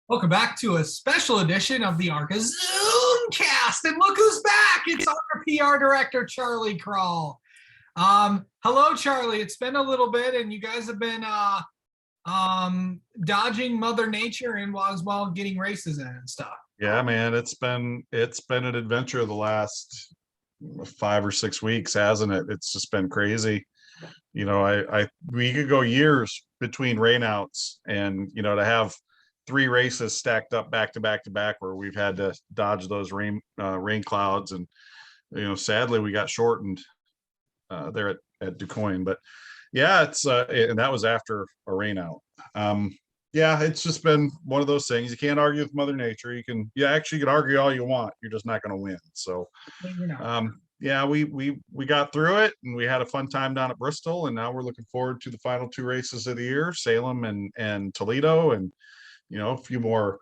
Welcome back to a special edition of the ARCA Zoomcast. And look who's back. It's our PR director, Charlie Krall. Hello, Charlie. It's been a little bit, and you guys have been dodging Mother Nature and as well getting races in and stuff. Yeah, man, it's been an adventure the last 5 or 6 weeks, hasn't it? It's just been crazy. We could go years between rainouts, and to have 3 races stacked up back to back to back where we've had to dodge those rain clouds, and sadly we got shortened there at DuQuoin. But yeah, it's and that was after a rainout. Yeah, it's just been one of those things. You can't argue with Mother Nature. You can argue all you want. You're just not going to win. So, yeah, we got through it, and we had a fun time down at Bristol, and now we're looking forward to the final 2 races of the year, Salem and Toledo, and a few more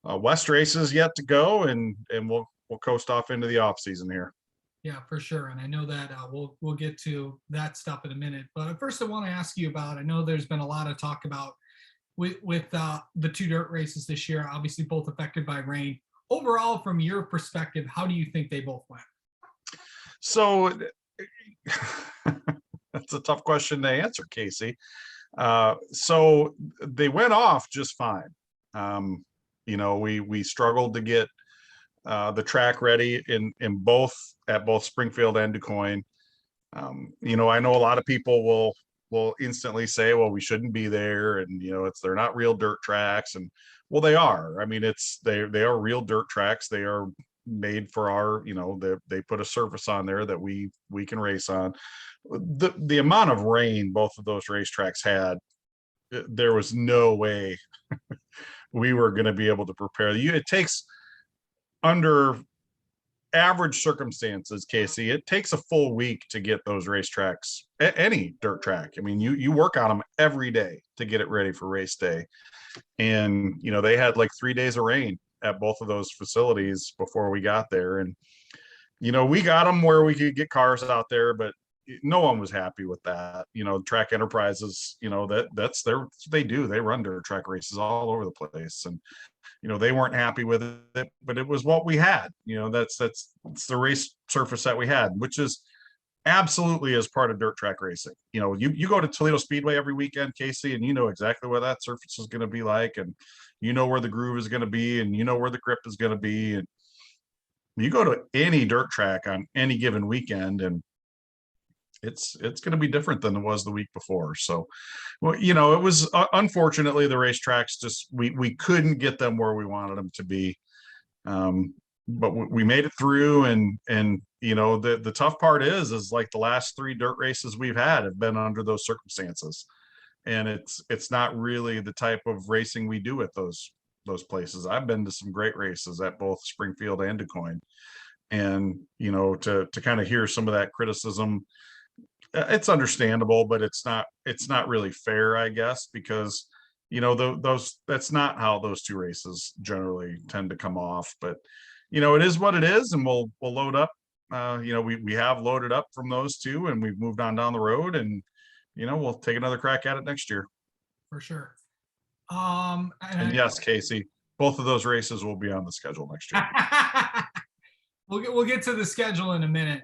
West races yet to go, and we'll coast off into the off season here. Yeah, for sure. And I know that we'll get to that stuff in a minute. But first, I want to ask you about. I know there's been a lot of talk about with the 2 dirt races this year, obviously both affected by rain. Overall, from your perspective, how do you think they both went? So that's a tough question to answer, Casey. So they went off just fine. We struggled to get the track ready in both Springfield and DuQuoin. I know a lot of people will instantly say, well, we shouldn't be there, and they're not real dirt tracks, and well, they are. I mean, they are real dirt tracks. They are made for our, they put a surface on there that we can race on. The amount of rain both of those racetracks had, there was no way we were going to be able to prepare. It takes, under average circumstances, Casey, it takes a full week to get those racetracks, any dirt track. I mean, you work on them every day to get it ready for race day. And, they had like 3 days of rain at both of those facilities before we got there. And, we got them where we could get cars out there, but no one was happy with that. Track Enterprises, that's they do. They run dirt track races all over the place. And, they weren't happy with it, but it was what we had. That's the race surface that we had, which is absolutely as part of dirt track racing. You go to Toledo Speedway every weekend, Casey, and you know exactly what that surface is going to be like, and where the groove is going to be, and where the grip is going to be. And you go to any dirt track on any given weekend, and it's going to be different than it was the week before. So, well, it was unfortunately the racetracks just we couldn't get them where we wanted them to be. But we made it through, and the tough part is like the last 3 dirt races we've had have been under those circumstances, and it's not really the type of racing we do at those places. I've been to some great races at both Springfield and DuQuoin, and to kind of hear some of that criticism, it's understandable, but it's not really fair, I guess, because that's not how those 2 races generally tend to come off. But it is what it is, and we'll load up. We have loaded up from those 2, and we've moved on down the road, and we'll take another crack at it next year. For sure. And yes, Casey, both of those races will be on the schedule next year. We'll get to the schedule in a minute.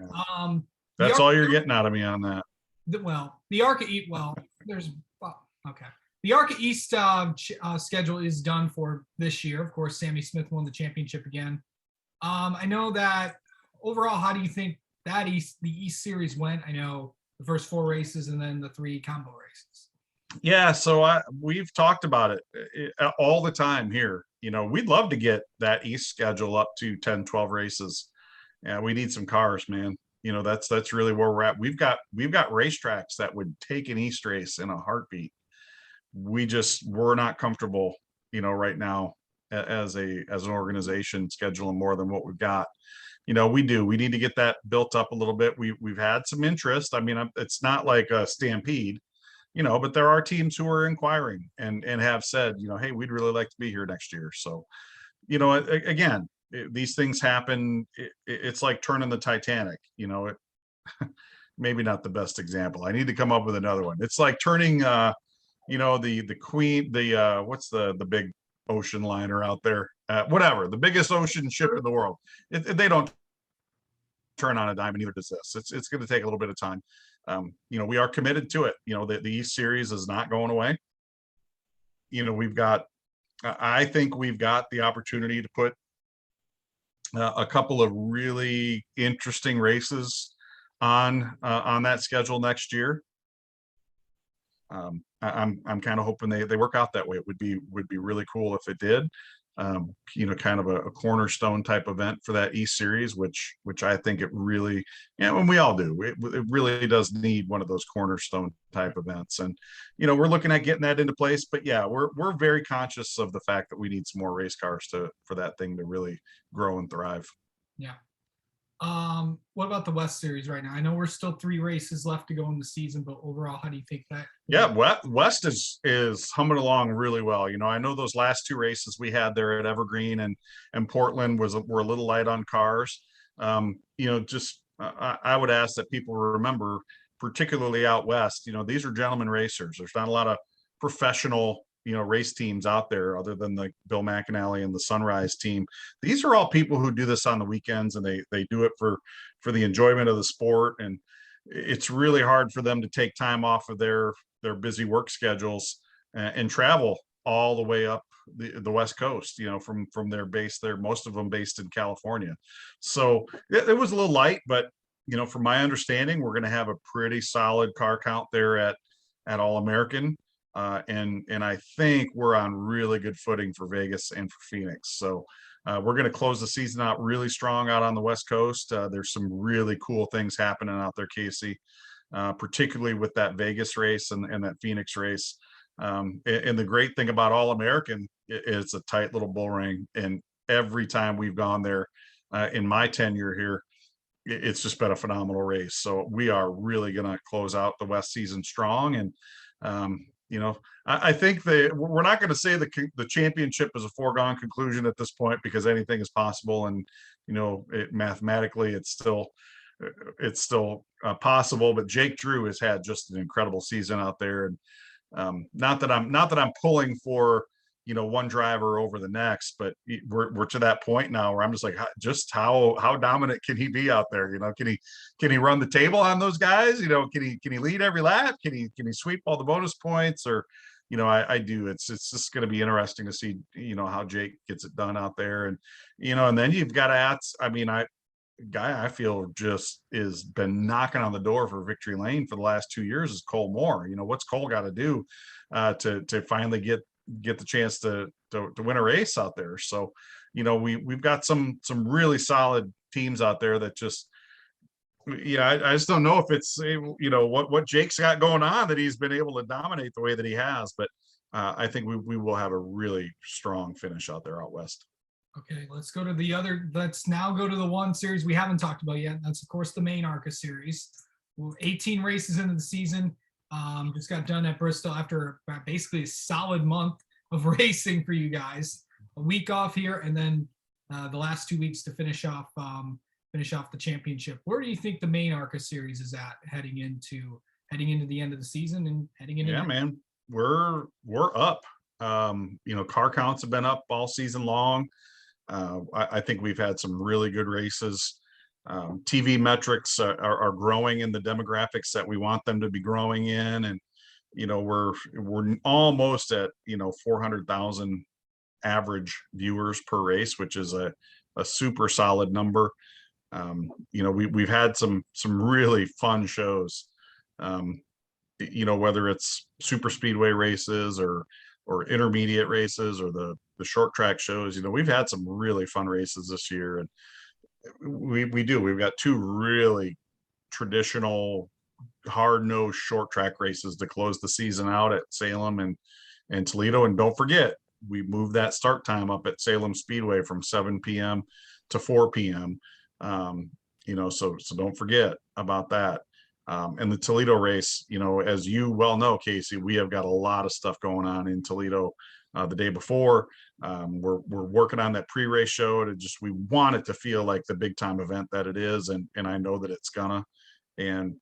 That's all you're getting out of me on that. The ARCA okay. The ARCA East schedule is done for this year. Of course, Sammy Smith won the championship again. I know that overall, how do you think that the East Series went? I know the first 4 races and then the 3 combo races. Yeah, so we've talked about it all the time here. We'd love to get that East schedule up to 10, 12 races. Yeah, we need some cars, man. That's really where we're at. We've got racetracks that would take an East race in a heartbeat. We're not comfortable, right now as an organization scheduling more than what we've got. We need to get that built up a little bit. We've had some interest. I mean, it's not like a stampede, but there are teams who are inquiring and have said, hey, we'd really like to be here next year. So, again, these things happen. It's like turning the Titanic. Maybe not the best example. I need to come up with another one. It's like turning the Queen, what's the big ocean liner out there, whatever, the biggest ocean ship in the world. They don't turn on a dime, and neither does this. It's going to take a little bit of time. We are committed to it. The East Series is not going away. I think we've got the opportunity to put a couple of really interesting races on that schedule next year. I'm kind of hoping they work out that way. It would be really cool if it did. Kind of a cornerstone type event for that East Series, which I think it really, and we all do. It really does need one of those cornerstone type events, and we're looking at getting that into place. But yeah, we're very conscious of the fact that we need some more race cars for that thing to really grow and thrive. Yeah. What about the West Series right now? I know we're still 3 races left to go in the season, but overall, how do you think that? Yeah, West is humming along really well. I know those last 2 races we had there at Evergreen and Portland were a little light on cars. I would ask that people remember, particularly out West, these are gentlemen racers. There's not a lot of professional race teams out there other than the Bill McAnally and the Sunrise team. These are all people who do this on the weekends, and they do it for the enjoyment of the sport. And it's really hard for them to take time off of their busy work schedules and travel all the way up the West Coast, from their base there, most of them based in California. So it was a little light, but from my understanding, we're going to have a pretty solid car count there at All American. And I think we're on really good footing for Vegas and for Phoenix. So we're going to close the season out really strong out on the West Coast. There's some really cool things happening out there, Casey, particularly with that Vegas race and that Phoenix race. And the great thing about All American is it's a tight little bull ring. And every time we've gone there in my tenure here, it's just been a phenomenal race. So we are really going to close out the West season strong. And I think we're not going to say the championship is a foregone conclusion at this point, because anything is possible, and mathematically it's still possible. But Jake Drew has had just an incredible season out there, and not that I'm pulling for one driver over the next, but we're to that point now where I'm just like, how dominant can he be out there? Can he run the table on those guys? Can he lead every lap? Can he sweep all the bonus points? Or I do. It's just going to be interesting to see how Jake gets it done out there. And and then you've got guy I feel just is been knocking on the door for victory lane for the last 2 years is Cole Moore. What's Cole got to do to finally get the chance to win a race out there? So we've got some really solid teams out there that just I just don't know if it's what Jake's got going on that he's been able to dominate the way that he has. But I think we will have a really strong finish out there out West. Okay, let's now go to the one series we haven't talked about yet. That's, of course, the main ARCA series. 18 races into the season. Just got done at Bristol after basically a solid month of racing for you guys. A week off here, and then the last 2 weeks to finish off the championship. Where do you think the main ARCA series is at heading into the end of the season and heading into? Yeah, man, we're up. Car counts have been up all season long. I think we've had some really good races. TV metrics are growing in the demographics that we want them to be growing in, and we're almost at 400,000 average viewers per race, which is a super solid number. We've had some really fun shows. Whether it's super speedway races or intermediate races or the short track shows, we've had some really fun races this year. And we've got 2 really traditional hard-nosed short track races to close the season out at Salem and Toledo. And don't forget, we moved that start time up at Salem Speedway from 7 p.m. to 4 p.m. So don't forget about that. And the Toledo race, as you well know, Casey, we have got a lot of stuff going on in Toledo the day before. We're working on that pre-race show we want it to feel like the big time event that it is. And I know that it's gonna, and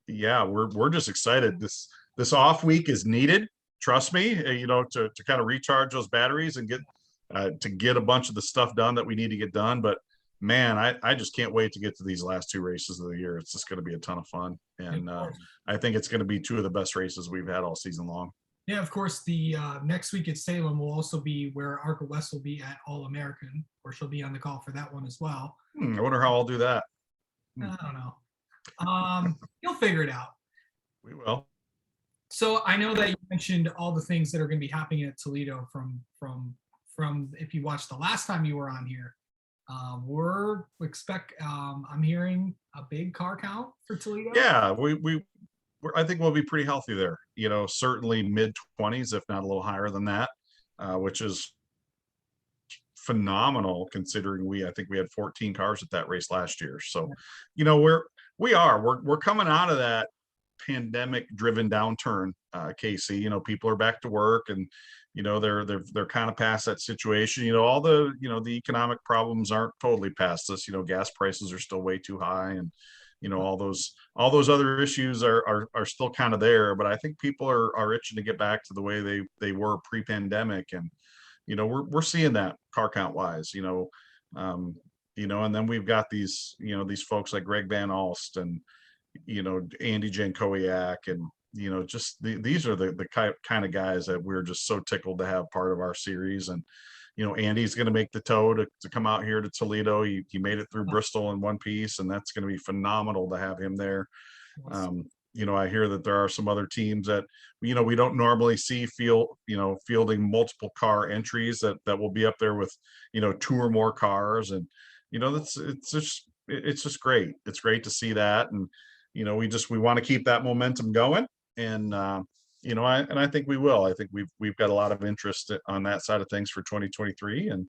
yeah, we're just excited. This off week is needed. trust me, to kind of recharge those batteries and get a bunch of the stuff done that we need to get done. But man, I just can't wait to get to these last 2 races of the year. It's just going to be a ton of fun. And I think it's going to be 2 of the best races we've had all season long. Yeah, of course, the next week at Salem will also be where ARCA West will be at All-American, or she'll be on the call for that one as well. I wonder how I'll do that. I don't know. You'll figure it out. We will. So I know that you mentioned all the things that are going to be happening at Toledo from if you watched the last time you were on here. I'm hearing a big car count for Toledo. Yeah, I think we'll be pretty healthy there. Certainly mid-20s, if not a little higher than that, which is phenomenal considering I think we had 14 cars at that race last year. So, we're coming out of that pandemic-driven downturn, Casey. People are back to work, and they're kind of past that situation. All the the economic problems aren't totally past us. Gas prices are still way too high, and all those other issues are still kind of there. But I think people are itching to get back to the way they were pre-pandemic, and we're seeing that car count wise. And then we've got these folks like Greg Van Alst and Andy Jankowiak, and these are the kind of guys that we're just so tickled to have part of our series. And Andy's going to make the tow to come out here to Toledo. He made it through Bristol in one piece, and that's going to be phenomenal to have him there. I hear that there are some other teams that we don't normally see fielding multiple car entries that will be up there with 2 or more cars, and it's just great. It's great to see that, and we want to keep that momentum going, and I think we will. I think we've got a lot of interest on that side of things for 2023, and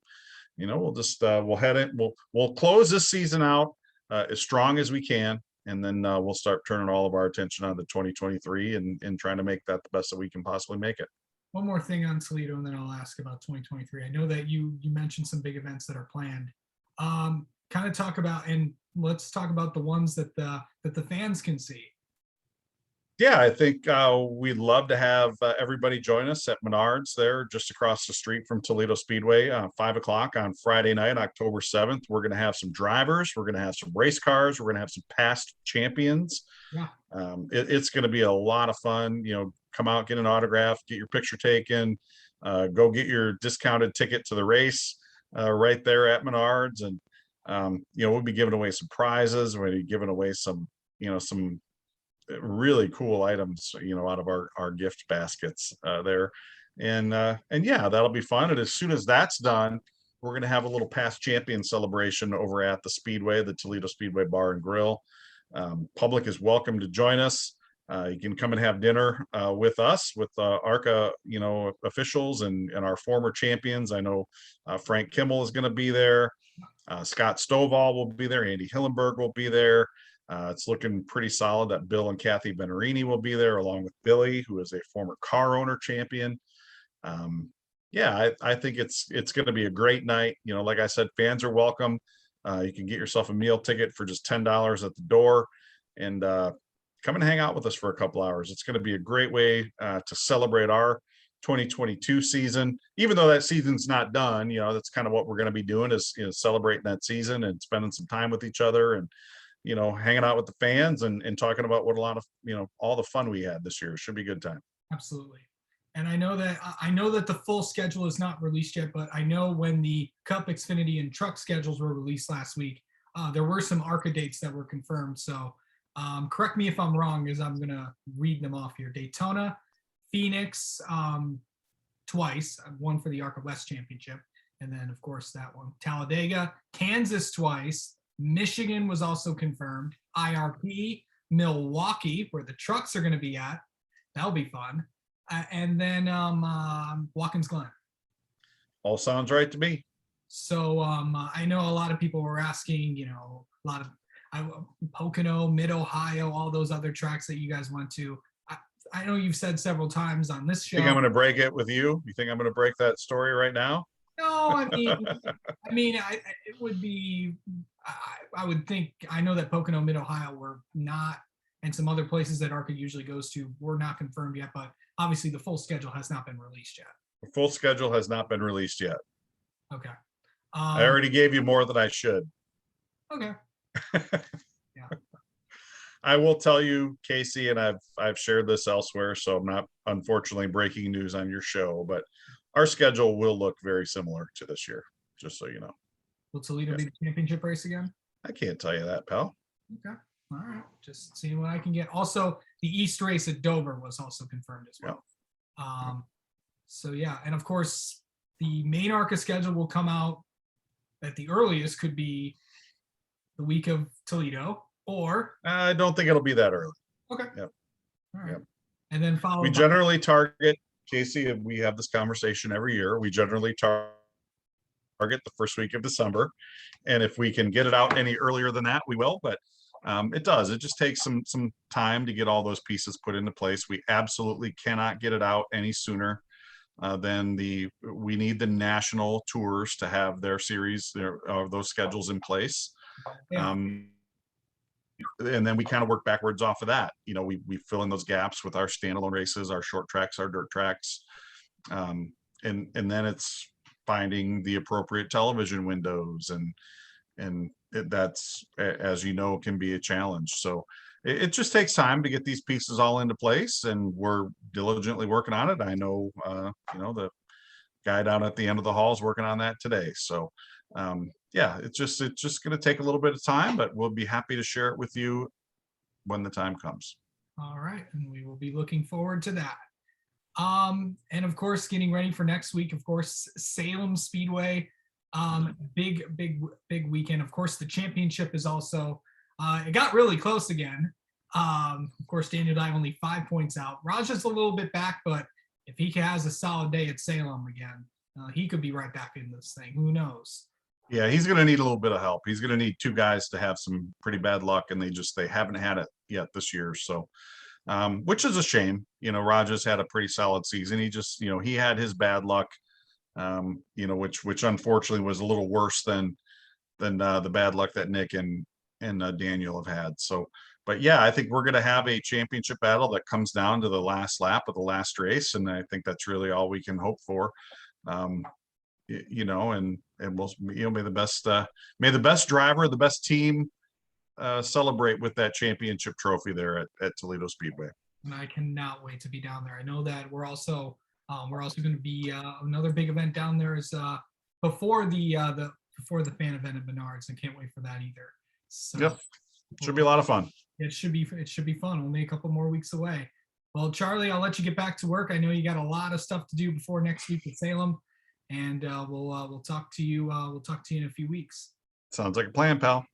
we'll just we'll head it. We'll close this season out as strong as we can, and then we'll start turning all of our attention on the 2023 and trying to make that the best that we can possibly make it. One more thing on Toledo, and then I'll ask about 2023. I know that you mentioned some big events that are planned. Kind of talk about, and let's talk about the ones that the fans can see. Yeah, I think we'd love to have everybody join us at Menards there, just across the street from Toledo Speedway, 5 o'clock on Friday night, October 7th. We're going to have some drivers. We're going to have some race cars. We're going to have some past champions. Yeah. It's going to be a lot of fun. Come out, get an autograph, get your picture taken, go get your discounted ticket to the race right there at Menards. And, we'll be giving away some prizes. We're going to be giving away some really cool items, out of our gift baskets there. And yeah, that'll be fun. And as soon as that's done, we're going to have a little past champion celebration over at the Speedway, the Toledo Speedway Bar and Grill. Public is welcome to join us. You can come and have dinner with us, with ARCA, officials and our former champions. I know Frank Kimmel is going to be there. Scott Stovall will be there. Andy Hillenberg will be there. It's looking pretty solid that Bill and Kathy Benarini will be there, along with Billy, who is a former car owner champion. Yeah, I think it's going to be a great night. Like I said, fans are welcome. You can get yourself a meal ticket for just $10 at the door, and come and hang out with us for a couple hours. It's going to be a great way to celebrate our 2022 season, even though that season's not done. That's kind of what we're going to be doing, is celebrating that season and spending some time with each other, and hanging out with the fans and talking about what a lot of all the fun we had this year. It should be a good time. Absolutely. And I know that the full schedule is not released yet, but I know when the Cup, Xfinity, and Truck schedules were released last week, there were some ARCA dates that were confirmed. So correct me if I'm wrong, as I'm gonna read them off here. Daytona, Phoenix, twice, one for the ARCA West Championship, and then of course that one. Talladega, Kansas twice. Michigan was also confirmed. IRP, Milwaukee, where the trucks are going to be at. That'll be fun. And then Watkins Glen. All sounds right to me. So I know a lot of people were asking, a lot of Pocono, Mid-Ohio, all those other tracks that you guys went to. I know you've said several times on this show. Think I'm going to break it with you? You think I'm going to break that story right now? No, I mean, it would be. I would think. I know that Pocono, Mid-Ohio were not, and some other places that ARCA usually goes to were not confirmed yet. But obviously the full schedule has not been released yet. The full schedule has not been released yet. Okay. I already gave you more than I should. Okay. Yeah. I will tell you, Casey, and I've shared this elsewhere, so I'm not unfortunately breaking news on your show, but our schedule will look very similar to this year, just so you know. Will Toledo be the championship race again? I can't tell you that, pal. Okay. All right. Just seeing what I can get. Also, the East race at Dover was also confirmed as well. So yeah, and of course, the main ARCA schedule will come out at the earliest could be the week of Toledo, or I don't think it'll be that early. okay. Yep. All right. Yep. And then We generally target, Casey, and we have this conversation every year. We generally target the first week of December. And if we can get it out any earlier than that, we will. But it does. It just takes some time to get all those pieces put into place. We absolutely cannot get it out any sooner than we need the national tours to have their series, those schedules in place. Yeah. And then we kind of work backwards off of that. You know, we fill in those gaps with our standalone races, our short tracks, our dirt tracks. And then it's finding the appropriate television windows and that's, as you know, can be a challenge. So it just takes time to get these pieces all into place, and we're diligently working on it. I know, the guy down at the end of the hall is working on that today. So, yeah, it's just going to take a little bit of time, but we'll be happy to share it with you when the time comes. All right, and we will be looking forward to that. And of course, getting ready for next week, of course, Salem Speedway, big weekend. Of course, the championship is also, it got really close again. Of course, Daniel Dye only 5 points out. Raja's a little bit back, but if he has a solid day at Salem again, he could be right back in this thing. Who knows? Yeah, he's going to need a little bit of help. He's going to need two guys to have some pretty bad luck, and they haven't had it yet this year. So, which is a shame. You know, Raja's had a pretty solid season. He just, he had his bad luck, which unfortunately was a little worse than the bad luck that Nick and Daniel have had. So, but yeah, I think we're going to have a championship battle that comes down to the last lap of the last race, and I think that's really all we can hope for. And we'll, may the best driver, the best team celebrate with that championship trophy there at Toledo Speedway. And I cannot wait to be down there. I know that we're also going to be another big event down there is before the fan event at Menards, and can't wait for that either. So yep, should be a lot of fun. It should be fun. Only a couple more weeks away. Well, Charlie, I'll let you get back to work. I know you got a lot of stuff to do before next week at Salem, and we'll talk to you. We'll talk to you in a few weeks. Sounds like a plan, pal.